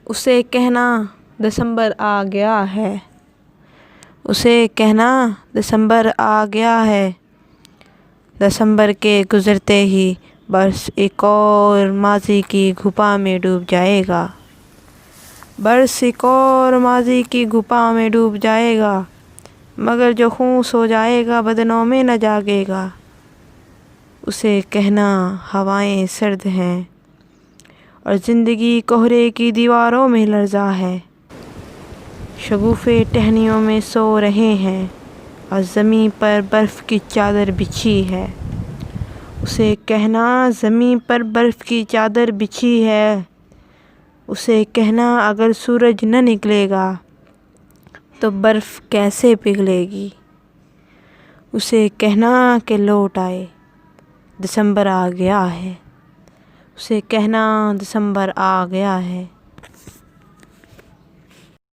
اسے کہنا دسمبر آ گیا ہے، اسے کہنا دسمبر آ گیا ہے۔ دسمبر کے گزرتے ہی برس ایک اور ماضی کی گھپا میں ڈوب جائے گا، برس ایک اور ماضی کی گھپا میں ڈوب جائے گا، مگر جو خوں سو جائے گا بدنوں میں نہ جاگے گا۔ اسے کہنا ہوائیں سرد ہیں اور زندگی کہرے کی دیواروں میں لرزاں ہے، شگوفے ٹہنیوں میں سو رہے ہیں اور زمیں پر برف کی چادر بچھی ہے۔ اسے کہنا زمیں پر برف کی چادر بچھی ہے، اسے کہنا اگر سورج نہ نکلے گا تو برف کیسے پگھلے گی۔ اسے کہنا کہ لوٹ آئے دسمبر آ گیا ہے، اسے کہنا دسمبر آ گیا ہے۔